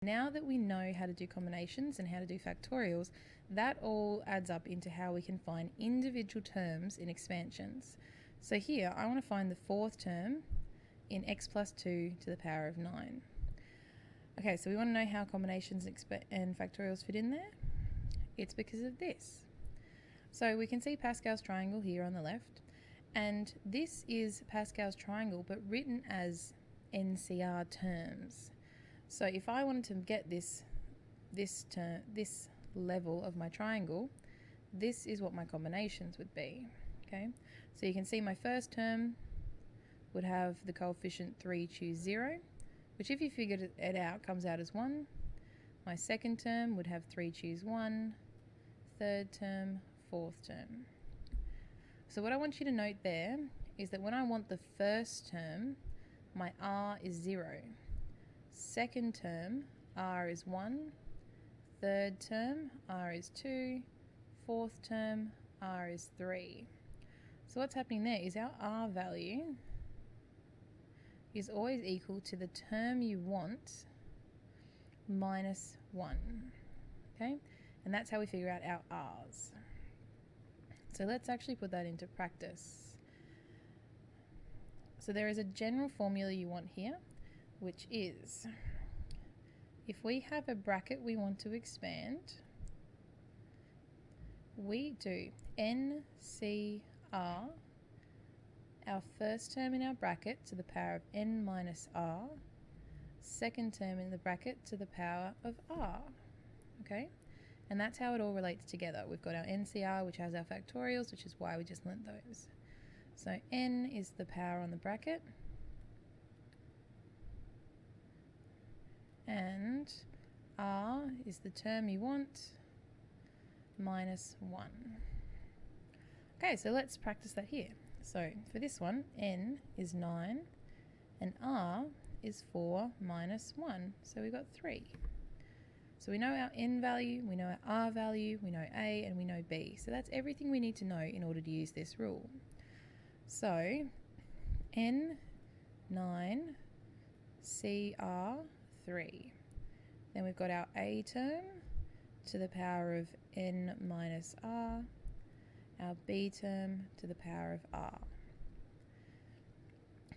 Now that we know how to do combinations and how to do factorials, that all adds up into how we can find individual terms in expansions. So here I want to find the fourth term in x plus 2 to the power of 9. Okay, so we want to know how combinations and factorials fit in there. It's because of this. So we can see Pascal's triangle here on the left, and this is Pascal's triangle but written as NCR terms. So if I wanted to get this level of my triangle, this is what my combinations would be. Okay, so you can see my first term would have the coefficient 3 choose 0, which if you figured it out comes out as 1. My second term would have 3 choose 1, third term, fourth term. So what I want you to note there is that when I want the first term, my R is 0. Second term, R is 1. Third term, R is 2. Fourth term, R is 3. So what's happening there is our R value is always equal to the term you want minus 1. Okay? And that's how we figure out our R's. So let's actually put that into practice. So there is a general formula you want here, which is, if we have a bracket we want to expand, we do NCR, our first term in our bracket to the power of n minus r, second term in the bracket to the power of r. Okay? And that's how it all relates together. We've got our NCR, which has our factorials, which is why we just learnt those. So n is the power on the bracket, and r is the term you want, minus 1. Okay, so let's practice that here. So for this one, n is 9, and r is 4 minus 1, so we've got 3. So we know our n value, we know our r value, we know a, and we know b. So that's everything we need to know in order to use this rule. So n, 9, cr, 3. Then we've got our a term to the power of n minus r, our b term to the power of r.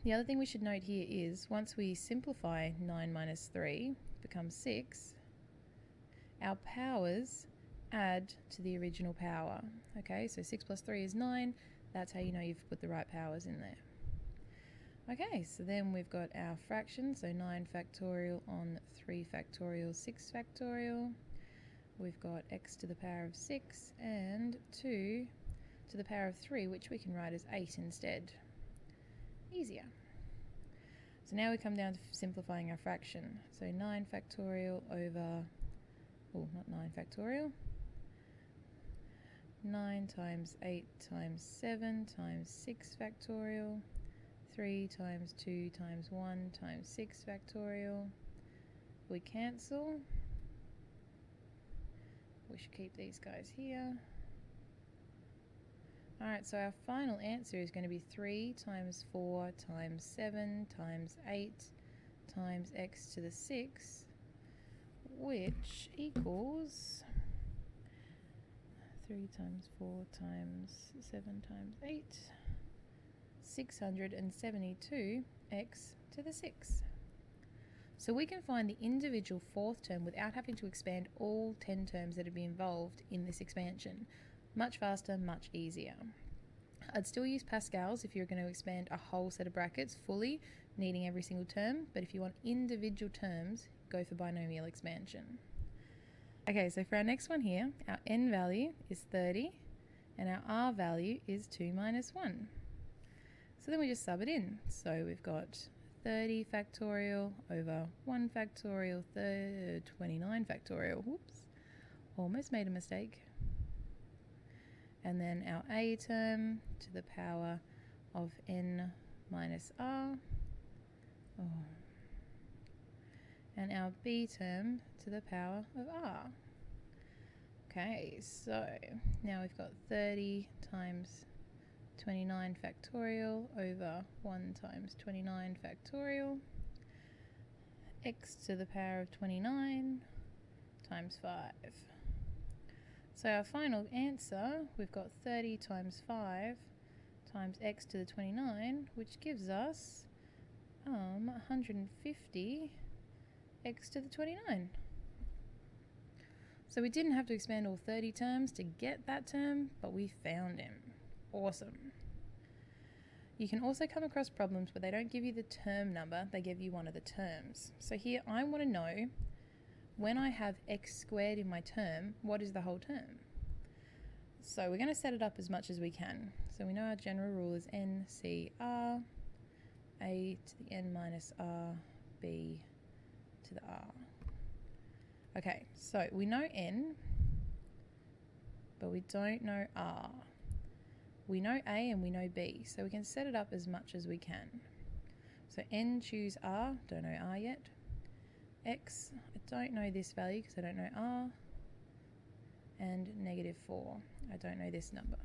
The other thing we should note here is once we simplify 9 minus 3 becomes 6, our powers add to the original power. Okay, so 6 plus 3 is 9. That's how you know you've put the right powers in there. Okay, so then we've got our fraction, so 9 factorial on 3 factorial, 6 factorial. We've got x to the power of 6 and 2 to the power of 3, which we can write as 8 instead. Easier. So now we come down to simplifying our fraction. So 9 factorial over, oh, not 9 factorial. 9 times 8 times 7 times 6 factorial. 3 times 2 times 1 times 6 factorial. We cancel. We should keep these guys here. Alright, so our final answer is going to be 3 times 4 times 7 times 8 times x to the 6, which equals 3 times 4 times 7 times 8, 672 x to the 6. So we can find the individual fourth term without having to expand all 10 terms that would be involved in this expansion. Much faster, much easier. I'd still use Pascal's if you're going to expand a whole set of brackets fully, needing every single term, but if you want individual terms, go for binomial expansion. Okay, so for our next one here, our n value is 30, and our r value is 2 minus 1. So then we just sub it in. So we've got 30 factorial over 1 factorial, 29 factorial. Whoops, almost made a mistake. And then our a term to the power of n minus r. Oh. And our b term to the power of r. Okay, so now we've got 30 times 29 factorial over 1 times 29 factorial. x to the power of 29 times 5. So our final answer, we've got 30 times 5 times x to the 29, which gives us 150 x to the 29. So we didn't have to expand all 30 terms to get that term, but we found him. Awesome. You can also come across problems where they don't give you the term number, they give you one of the terms. So here I want to know, when I have x squared in my term, what is the whole term? So we're going to set it up as much as we can. So we know our general rule is NCR, a to the n minus r, b to the r. Okay, so we know n, but we don't know r. We know a and we know b, so we can set it up as much as we can. So n, choose r, don't know r yet. X, I don't know this value because I don't know r. And -4, I don't know this number.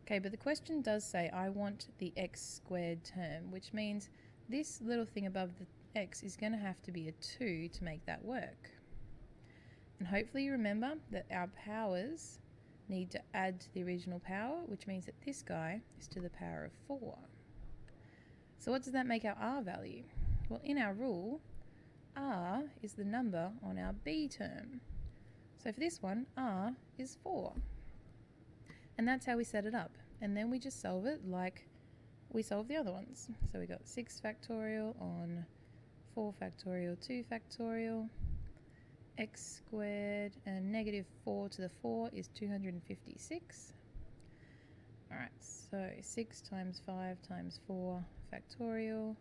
Okay, but the question does say I want the x squared term, which means this little thing above the x is going to have to be a 2 to make that work. And hopefully you remember that our powers need to add to the original power, which means that this guy is to the power of 4. So what does that make our r value? Well, in our rule, r is the number on our b term. So for this one, r is 4. And that's how we set it up. And then we just solve it like we solve the other ones. So we got 6 factorial on 4 factorial, 2 factorial, x squared, and -4 to the 4 is 256. Alright, so 6 times 5 times 4 factorial,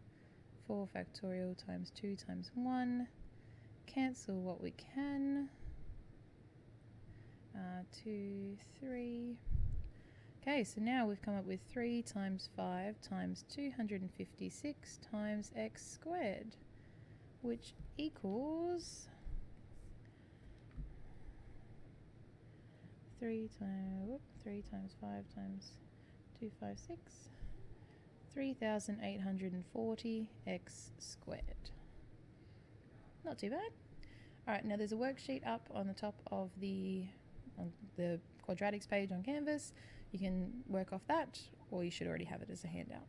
4 factorial times 2 times 1, cancel what we can, 2, 3. Okay, so now we've come up with 3 times 5 times 256 times x squared, which equals 3 times 5 times 256, 3,840 x squared. Not too bad. Alright, now there's a worksheet up on the top of the quadratics page on Canvas. You can work off that, or you should already have it as a handout.